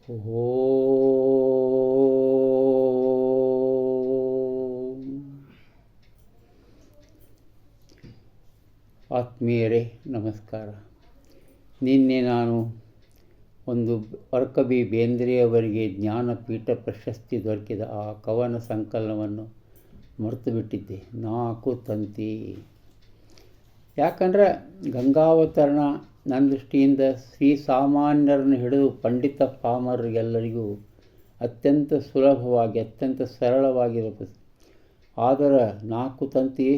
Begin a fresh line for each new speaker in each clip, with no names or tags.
ಓ ಆತ್ಮೀಯರೇ ನಮಸ್ಕಾರ. ನಿನ್ನೆ ನಾನು ಒಂದು ಅರ್ಕಬಿ ಬೇಂದ್ರೆಯವರಿಗೆ ಜ್ಞಾನಪೀಠ ಪ್ರಶಸ್ತಿ ದೊರಕಿದ ಆ ಕವನ ಸಂಕಲನವನ್ನು ಮರೆತು ಬಿಟ್ಟಿದ್ದೆ. 4 ತಂತಿ. ಯಾಕಂದರೆ ಗಂಗಾವತರಣ ನನ್ನ ದೃಷ್ಟಿಯಿಂದ ಶ್ರೀ ಸಾಮಾನ್ಯರನ್ನು ಹಿಡಿದು ಪಂಡಿತ ಪಾಮರರಿಗೆಲ್ಲರಿಗೂ ಅತ್ಯಂತ ಸುಲಭವಾಗಿ ಅತ್ಯಂತ ಸರಳವಾಗಿರುತ್ತದೆ. ಆದರೆ 4 ತಂತಿ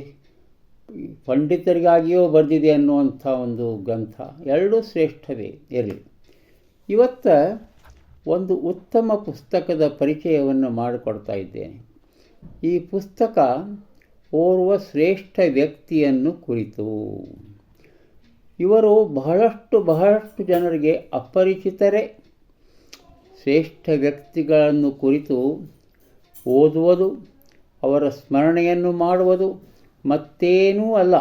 ಪಂಡಿತರಿಗಾಗಿಯೂ ಬರೆದಿದೆ ಅನ್ನುವಂಥ ಒಂದು ಗ್ರಂಥ. ಎರಡೂ ಶ್ರೇಷ್ಠವೇ ಇರಲಿ. ಇವತ್ತು ಒಂದು ಉತ್ತಮ ಪುಸ್ತಕದ ಪರಿಚಯವನ್ನು ಮಾಡಿಕೊಡ್ತಾ ಇದ್ದೇನೆ. ಈ ಪುಸ್ತಕ ಓರ್ವ ಶ್ರೇಷ್ಠ ವ್ಯಕ್ತಿಯನ್ನು ಕುರಿತು. ಇವರು ಬಹಳಷ್ಟು ಜನರಿಗೆ ಅಪರಿಚಿತರೇ. ಶ್ರೇಷ್ಠ ವ್ಯಕ್ತಿಗಳನ್ನು ಕುರಿತು ಓದುವುದು, ಅವರ ಸ್ಮರಣೆಯನ್ನು ಮಾಡುವುದು ಮತ್ತೇನೂ ಅಲ್ಲ,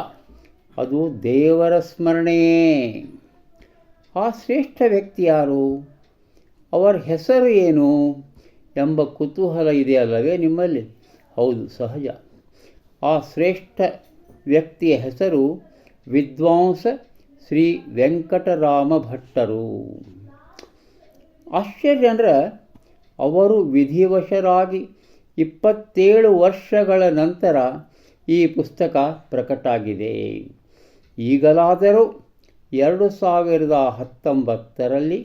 ಅದು ದೇವರ ಸ್ಮರಣೆಯೇ. ಆ ಶ್ರೇಷ್ಠ ವ್ಯಕ್ತಿ ಯಾರು, ಅವರ ಹೆಸರು ಏನು ಎಂಬ ಕುತೂಹಲ ಇದೆಯಲ್ಲವೇ ನಿಮ್ಮಲ್ಲಿ? ಹೌದು, ಸಹಜ. ಆ ಶ್ರೇಷ್ಠ ವ್ಯಕ್ತಿಯ ಹೆಸರು ವಿದ್ವಾಂಸ ಶ್ರೀ ವೆಂಕಟರಾಮ ಭಟ್ಟರು. ಆಶ್ಚರ್ಯ ಅಂದರೆ ಅವರು ವಿಧಿವಶರಾಗಿ 27 ವರ್ಷಗಳ ನಂತರ ಈ ಪುಸ್ತಕ ಪ್ರಕಟ ಆಗಿದೆ. ಈಗಲಾದರೂ 2019ರಲ್ಲಿ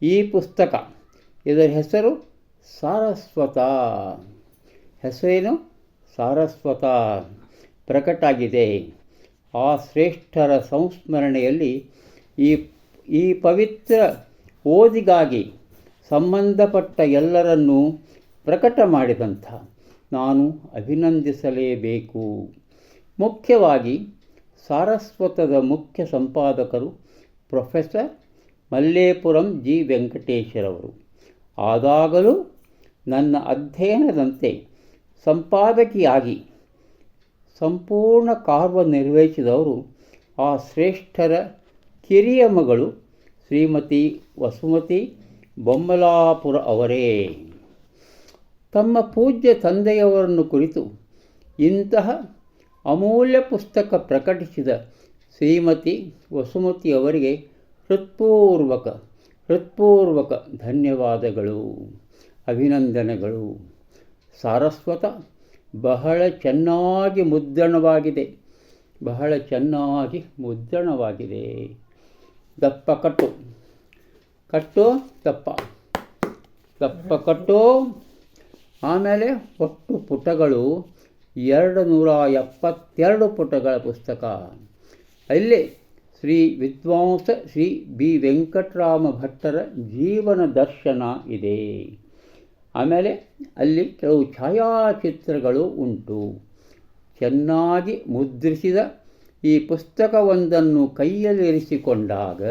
ಈ ಪುಸ್ತಕ, ಇದರ ಹೆಸರು ಸಾರಸ್ವತ, ಹೆಸರೇನು ಸಾರಸ್ವತ, ಪ್ರಕಟ ಆಗಿದೆ. ಆ ಶ್ರೇಷ್ಠರ ಸಂಸ್ಮರಣೆಯಲ್ಲಿ ಈ ಪವಿತ್ರ ಓದಿಗಾಗಿ ಸಂಬಂಧಪಟ್ಟ ಎಲ್ಲರನ್ನೂ ಪ್ರಕಟ ಮಾಡಿದಂಥ ನಾನು ಅಭಿನಂದಿಸಲೇಬೇಕು. ಮುಖ್ಯವಾಗಿ ಸಾರಸ್ವತದ ಮುಖ್ಯ ಸಂಪಾದಕರು ಪ್ರೊಫೆಸರ್ ಮಲ್ಲೇಪುರಂ ಜಿ ವೆಂಕಟೇಶರವರು. ಆದಾಗಲೂ ನನ್ನ ಅಧ್ಯಯನದಂತೆ ಸಂಪಾದಕಿಯಾಗಿ ಸಂಪೂರ್ಣ ಕಾರ್ಯನಿರ್ವಹಿಸಿದವರು ಆ ಶ್ರೇಷ್ಠರ ಕಿರಿಯ ಮಗಳು ಶ್ರೀಮತಿ ವಸುಮತಿ ಬೊಮ್ಮಲಾಪುರ ಅವರೇ. ತಮ್ಮ ಪೂಜ್ಯ ತಂದೆಯವರನ್ನು ಕುರಿತು ಇಂತಹ ಅಮೂಲ್ಯ ಪುಸ್ತಕ ಪ್ರಕಟಿಸಿದ ಶ್ರೀಮತಿ ವಸುಮತಿ ಅವರಿಗೆ ಹೃತ್ಪೂರ್ವಕ ಧನ್ಯವಾದಗಳು, ಅಭಿನಂದನೆಗಳು. ಸಾರಸ್ವತ ಬಹಳ ಚೆನ್ನಾಗಿ ಮುದ್ರಣವಾಗಿದೆ. ದಪ್ಪ ಕಟ್ಟು. ಆಮೇಲೆ ಒಟ್ಟು ಪುಟಗಳು 272 ಪುಟಗಳ ಪುಸ್ತಕ. ಅಲ್ಲಿ ಶ್ರೀ ವಿದ್ವಾಂಸ ಶ್ರೀ ಬಿ ವೆಂಕಟರಾಮ ಭಟ್ಟರ ಜೀವನ ದರ್ಶನ ಇದೆ. ಆಮೇಲೆ ಅಲ್ಲಿ ಕೆಲವು ಛಾಯಾಚಿತ್ರಗಳು ಉಂಟು. ಚೆನ್ನಾಗಿ ಮುದ್ರಿಸಿದ ಈ ಪುಸ್ತಕವೊಂದನ್ನು ಕೈಯಲ್ಲಿ ಇರಿಸಿಕೊಂಡಾಗ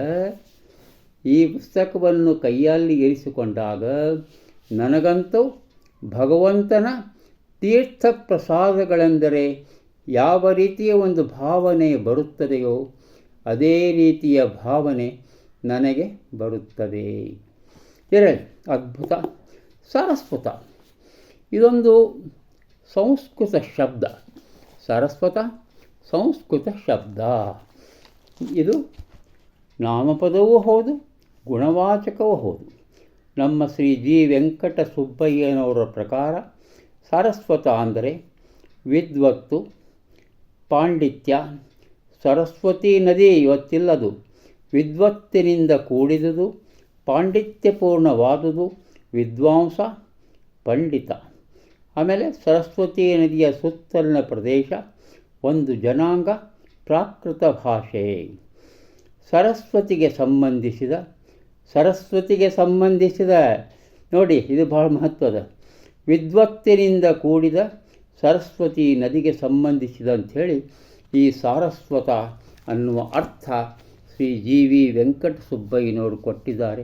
ನನಗಂತೂ ಭಗವಂತನ ತೀರ್ಥ ಪ್ರಸಾದಗಳೆಂದರೆ ಯಾವ ರೀತಿಯ ಒಂದು ಭಾವನೆ ಬರುತ್ತದೆಯೋ ಅದೇ ರೀತಿಯ ಭಾವನೆ ನನಗೆ ಬರುತ್ತದೆ. ಅದ್ಭುತ. ಸಾರಸ್ವತ ಇದೊಂದು ಸಂಸ್ಕೃತ ಶಬ್ದ. ಸಾರಸ್ವತ ಸಂಸ್ಕೃತ ಶಬ್ದ. ಇದು ನಾಮಪದವೂ ಹೌದು, ಗುಣವಾಚಕವೂ ಹೌದು. ನಮ್ಮ ಶ್ರೀ ಜಿ ವೆಂಕಟ ಸುಬ್ಬಯ್ಯನವರ ಪ್ರಕಾರ ಸಾರಸ್ವತ ಅಂದರೆ ವಿದ್ವತ್ತು, ಪಾಂಡಿತ್ಯ. ಸರಸ್ವತಿ ನದಿ ಇವತ್ತಿಲ್ಲದು. ವಿದ್ವತ್ತಿನಿಂದ ಕೂಡಿದುದು, ಪಾಂಡಿತ್ಯಪೂರ್ಣವಾದುದು ವಿದ್ವಾಂಸ, ಪಂಡಿತ. ಆಮೇಲೆ ಸರಸ್ವತಿ ನದಿಯ ಸುತ್ತಲಿನ ಪ್ರದೇಶ ಒಂದು ಜನಾಂಗ, ಪ್ರಾಕೃತ ಭಾಷೆ. ಸರಸ್ವತಿಗೆ ಸಂಬಂಧಿಸಿದ ನೋಡಿ, ಇದು ಬಹಳ ಮಹತ್ವದ. ವಿದ್ವತ್ತಿನಿಂದ ಕೂಡಿದ ಸರಸ್ವತಿ ನದಿಗೆ ಸಂಬಂಧಿಸಿದಂಥೇಳಿ ಈ ಸಾರಸ್ವತ ಅನ್ನುವ ಅರ್ಥ ಶ್ರೀ ಜಿ ವಿ ವೆಂಕಟ ಸುಬ್ಬಯ್ಯನವರು ಕೊಟ್ಟಿದ್ದಾರೆ.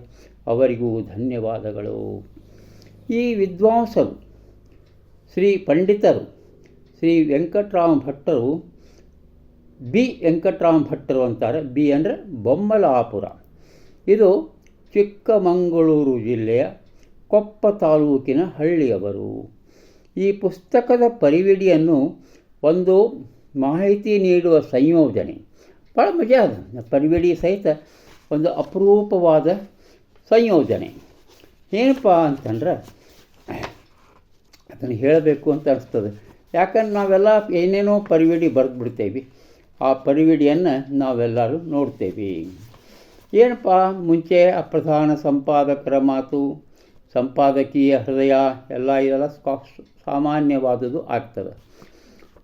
ಅವರಿಗೂ ಧನ್ಯವಾದಗಳು. ಈ ವಿದ್ವಾಂಸರು, ಶ್ರೀ ಪಂಡಿತರು ಶ್ರೀ ವೆಂಕಟರಾಮ ಭಟ್ಟರು, ಬಿ ವೆಂಕಟರಾಮ ಭಟ್ಟರು ಅಂತಾರೆ. ಬಿ ಅಂದರೆ ಬೊಮ್ಮಲಾಪುರ. ಇದು ಚಿಕ್ಕಮಗಳೂರು ಜಿಲ್ಲೆಯ ಕೊಪ್ಪ ತಾಲೂಕಿನ ಹಳ್ಳಿಯವರು. ಈ ಪುಸ್ತಕದ ಪರಿವಿಡಿಯನ್ನು ಒಂದು ಮಾಹಿತಿ ನೀಡುವ ಸಂಯೋಜನೆ ಭಾಳ ಮಜಾ ಅದ. ಪರಿವಿಡಿ ಸಹಿತ ಒಂದು ಅಪರೂಪವಾದ ಸಂಯೋಜನೆ. ಏನಪ್ಪ ಅಂತಂದ್ರೆ ಅದನ್ನು ಹೇಳಬೇಕು ಅಂತ ಅನಿಸ್ತದೆ. ಯಾಕಂದ್ರೆ ನಾವೆಲ್ಲ ಏನೇನೋ ಪರಿವಿಡಿ ಬರೆದುಬಿಡ್ತೇವೆ. ಆ ಪರಿವಿಡಿಯನ್ನು ನಾವೆಲ್ಲರೂ ನೋಡ್ತೇವೆ. ಏನಪ್ಪ ಮುಂಚೆ ಪ್ರಧಾನ ಸಂಪಾದಕರ ಮಾತು, ಸಂಪಾದಕೀಯ ಹೃದಯ ಇದೆಲ್ಲ ಸಾಮಾನ್ಯವಾದುದು ಆಗ್ತದೆ.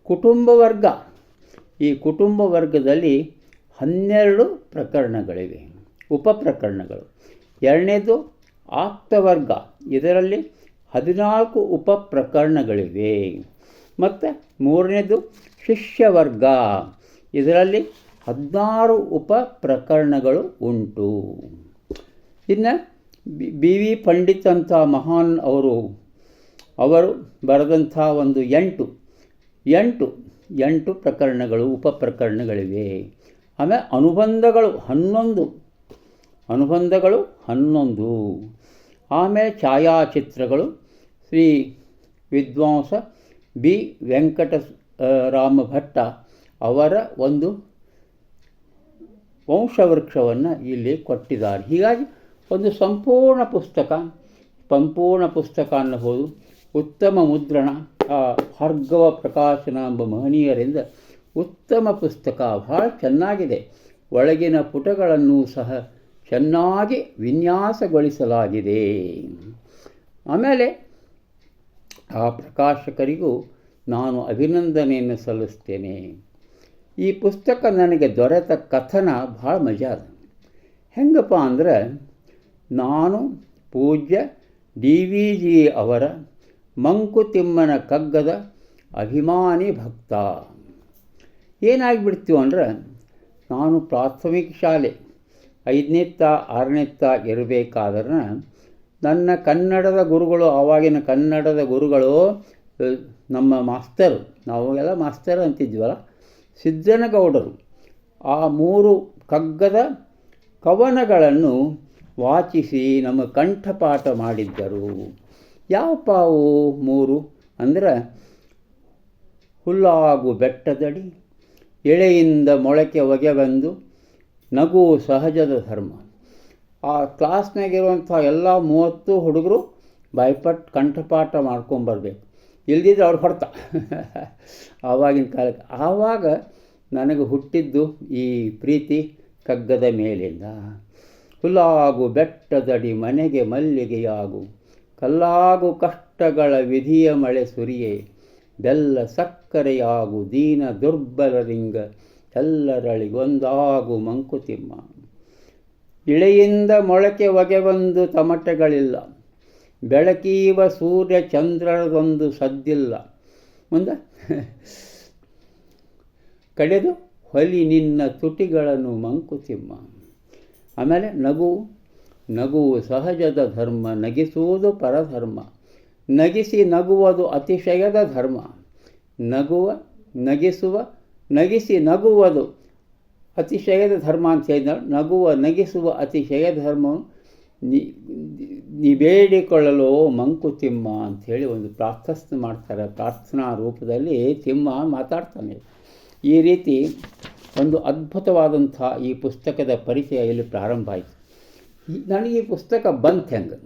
ಕುಟುಂಬ ವರ್ಗ, ಈ ಕುಟುಂಬ ವರ್ಗದಲ್ಲಿ 12 ಪ್ರಕರಣಗಳಿವೆ, ಉಪಪ್ರಕರಣಗಳು. ಎರಡನೇದು ಆಪ್ತವರ್ಗ, ಇದರಲ್ಲಿ 14 ಉಪಪ್ರಕರಣಗಳಿವೆ. ಮತ್ತು ಮೂರನೇದು ಶಿಷ್ಯವರ್ಗ, ಇದರಲ್ಲಿ 16 ಉಪಪ್ರಕರಣಗಳು ಉಂಟು. ಇನ್ನು ಬಿ ವಿ ಪಂಡಿತ್ ಅಂತ ಮಹಾನ್ ಅವರು ಬರೆದಂಥ ಒಂದು 8 ಪ್ರಕರಣಗಳು, ಉಪಪ್ರಕರಣಗಳಿವೆ. ಆಮೇಲೆ ಅನುಬಂಧಗಳು 11. ಆಮೇಲೆ ಛಾಯಾಚಿತ್ರಗಳು ಶ್ರೀ ವಿದ್ವಾಂಸ ಬಿ ವೆಂಕಟರಾಮ ಭಟ್ಟ ಅವರ ಒಂದು ವಂಶವೃಕ್ಷವನ್ನು ಇಲ್ಲಿ ಕೊಟ್ಟಿದ್ದಾರೆ. ಹೀಗಾಗಿ ಒಂದು ಸಂಪೂರ್ಣ ಪುಸ್ತಕ ಅನ್ನಬಹುದು. ಉತ್ತಮ ಮುದ್ರಣ, ಭಾರ್ಗವ ಪ್ರಕಾಶನ ಎಂಬ ಮಹನೀಯರಿಂದ ಉತ್ತಮ ಪುಸ್ತಕ, ಬಹಳ ಚೆನ್ನಾಗಿದೆ. ಒಳಗಿನ ಪುಟಗಳನ್ನು ಸಹ ಚೆನ್ನಾಗಿ ವಿನ್ಯಾಸಗೊಳಿಸಲಾಗಿದೆ. ಆಮೇಲೆ ಆ ಪ್ರಕಾಶಕರಿಗೂ ನಾನು ಅಭಿನಂದನೆಯನ್ನು ಸಲ್ಲಿಸ್ತೇನೆ. ಈ ಪುಸ್ತಕ ನನಗೆ ದೊರೆತ ಕಥನ ಭಾಳ ಮಜಾ ಅದ. ಹೆಂಗಪ್ಪ ಅಂದ್ರೆ, ನಾನು ಪೂಜ್ಯ DVG ಅವರ ಮಂಕುತಿಮ್ಮನ ಕಗ್ಗದ ಅಭಿಮಾನಿ ಭಕ್ತ. ಏನಾಗಿಬಿಡ್ತೀವಿ ಅಂದ್ರೆ, ನಾನು ಪ್ರಾಥಮಿಕ ಶಾಲೆ 5ನೇತ್ತ 6ನೇತ್ತ ಇರಬೇಕಾದ್ರೆ ನನ್ನ ಕನ್ನಡದ ಗುರುಗಳು, ಆವಾಗಿನ ಕನ್ನಡದ ಗುರುಗಳು ನಮ್ಮ ಮಾಸ್ತರು, ನಾವೆಲ್ಲ ಮಾಸ್ತರ್ ಅಂತಿದ್ವಲ್ಲ, ಸಿದ್ದನಗೌಡರು ಆ 3 ಕಗ್ಗದ ಕವನಗಳನ್ನು ವಾಚಿಸಿ ನಮ್ಮ ಕಂಠಪಾಠ ಮಾಡಿದ್ದರು. ಯಾವಪ್ಪ ಅವು 3 ಅಂದರೆ, ಹುಲ್ಲಾಗು ಬೆಟ್ಟದಡಿ, ಎಳೆಯಿಂದ ಮೊಳಕೆ ಒಗೆ ಬಂದು, ನಗು ಸಹಜದ ಧರ್ಮ. ಆ ಕ್ಲಾಸ್ನಾಗಿರುವಂಥ ಎಲ್ಲ 30 ಹುಡುಗರು ಬಾಯ್ಪಟ್ಟು ಕಂಠಪಾಠ ಮಾಡ್ಕೊಂಬರ್ಬೇಕು, ಇಲ್ದಿದ್ರೆ ಅವ್ರು ಹೊಡ್ತ. ಆವಾಗಿನ ಕಾಲಕ್ಕೆ ಆವಾಗ ನನಗೆ ಹುಟ್ಟಿದ್ದು ಈ ಪ್ರೀತಿ ಕಗ್ಗದ ಮೇಲಿಂದ. ಹುಲ್ಲಾಗು ಬೆಟ್ಟದಡಿ ಮನೆಗೆ ಮಲ್ಲಿಗೆಯಾಗು, ಕಲ್ಲಾಗು ಕಷ್ಟಗಳ ವಿಧಿಯ ಮಳೆ ಸುರಿಯೇ, ಬೆಲ್ಲ ಸಕ್ಕರೆಯಾಗು ದೀನ ದುರ್ಬಲರಿಂಗ, ಎಲ್ಲರಳಿಗೊಂದಾಗು ಮಂಕುತಿಮ್ಮ. ಇಳೆಯಿಂದ ಮೊಳಕೆ ಒಗೆ ಬಂದು ತಮಟೆಗಳಿಲ್ಲ, ಬೆಳಕೀವ ಸೂರ್ಯ ಚಂದ್ರರದೊಂದು ಸದ್ದಿಲ್ಲ. ಮುಂದೆ ಕಡೆದು ಹೊಲಿ ನಿನ್ನ ತುಟಿಗಳನ್ನು ಮಂಕುತಿಮ್ಮ. ಆಮೇಲೆ ನಗು ನಗುವು ಸಹಜದ ಧರ್ಮ, ನಗಿಸುವುದು ಪರಧರ್ಮ, ನಗಿಸಿ ನಗುವುದು ಅತಿಶಯದ ಧರ್ಮ. ನಗಿಸಿ ನಗುವುದು ಅತಿಶಯದ ಧರ್ಮ ಅಂತ ಹೇಳಿದ, ನಗಿಸುವ ಅತಿಶಯದ ಧರ್ಮವನ್ನು ಬೇಡಿಕೊಳ್ಳಲು ಮಂಕುತಿಮ್ಮ ಅಂಥೇಳಿ ಒಂದು ಪ್ರಾರ್ಥನೆ ಮಾಡ್ತಾರೆ. ಪ್ರಾರ್ಥನಾ ರೂಪದಲ್ಲಿ ತಿಮ್ಮ ಮಾತಾಡ್ತಾನೆ. ಈ ರೀತಿ ಒಂದು ಅದ್ಭುತವಾದಂಥ ಈ ಪುಸ್ತಕದ ಪರಿಚಯ ಇಲ್ಲಿ ಪ್ರಾರಂಭ ಆಯಿತು. ನನಗೆ ಈ ಪುಸ್ತಕ ಬಂತು ಹೆಂಗೆ,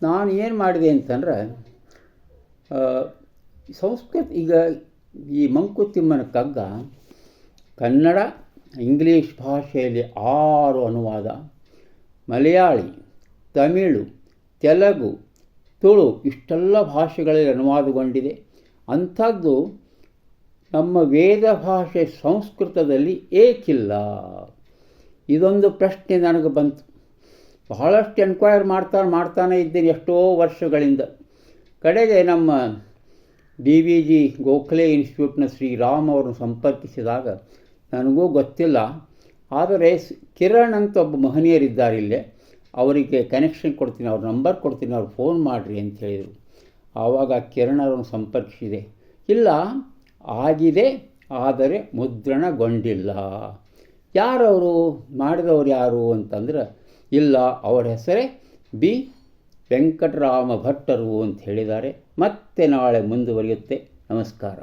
ನಾನು ಏನು ಮಾಡಿದೆ ಅಂತಂದ್ರೆ, ಸಂಸ್ಕೃತ, ಈಗ ಈ ಮಂಕುತಿಮ್ಮನ ಕಗ್ಗ ಕನ್ನಡ, ಇಂಗ್ಲೀಷ್ ಭಾಷೆಯಲ್ಲಿ 6 ಅನುವಾದ, ಮಲಯಾಳಿ, ತಮಿಳು, ತೆಲುಗು, ತುಳು ಇಷ್ಟೆಲ್ಲ ಭಾಷೆಗಳಲ್ಲಿ ಅನುವಾದಗೊಂಡಿದೆ. ಅಂಥದ್ದು ನಮ್ಮ ವೇದ ಭಾಷೆ ಸಂಸ್ಕೃತದಲ್ಲಿ ಏಕಿಲ್ಲ? ಇದೊಂದು ಪ್ರಶ್ನೆ ನನಗೆ ಬಂತು. ಬಹಳಷ್ಟು ಎನ್ಕ್ವೈರ್ ಮಾಡ್ತಾನೆ ಇದ್ದೀನಿ ಎಷ್ಟೋ ವರ್ಷಗಳಿಂದ. ಕಡೆಗೆ ನಮ್ಮ DVG ಗೋಖಲೆ ಇನ್ಸ್ಟಿಟ್ಯೂಟ್ನ ಶ್ರೀರಾಮ್ ಅವರನ್ನು ಸಂಪರ್ಕಿಸಿದಾಗ ನನಗೂ ಗೊತ್ತಿಲ್ಲ, ಆದರೆ ಕಿರಣ್ ಅಂತ ಒಬ್ಬ ಮಹನೀಯರಿದ್ದಾರೆ ಇಲ್ಲೇ, ಅವರಿಗೆ ಕನೆಕ್ಷನ್ ಕೊಡ್ತೀನಿ, ಅವ್ರ ನಂಬರ್ ಕೊಡ್ತೀನಿ, ಅವ್ರು ಫೋನ್ ಮಾಡಿರಿ ಅಂತ ಹೇಳಿದರು. ಆವಾಗ ಕಿರಣ್ ಅವರನ್ನು ಸಂಪರ್ಕಿಸಿದೆ. ಇಲ್ಲ, ಆಗಿದೆ, ಆದರೆ ಮುದ್ರಣಗೊಂಡಿಲ್ಲ. ಯಾರವರು ಮಾಡಿದವರು ಯಾರು ಅಂತಂದ್ರೆ, ಇಲ್ಲ, ಅವರ ಹೆಸರೇ ಬಿ ವೆಂಕಟರಾಮ ಭಟ್ಟರು ಅಂತ ಹೇಳಿದ್ದಾರೆ. ಮತ್ತೆ ನಾಳೆ ಮುಂದುವರಿಯುತ್ತೆ. ನಮಸ್ಕಾರ.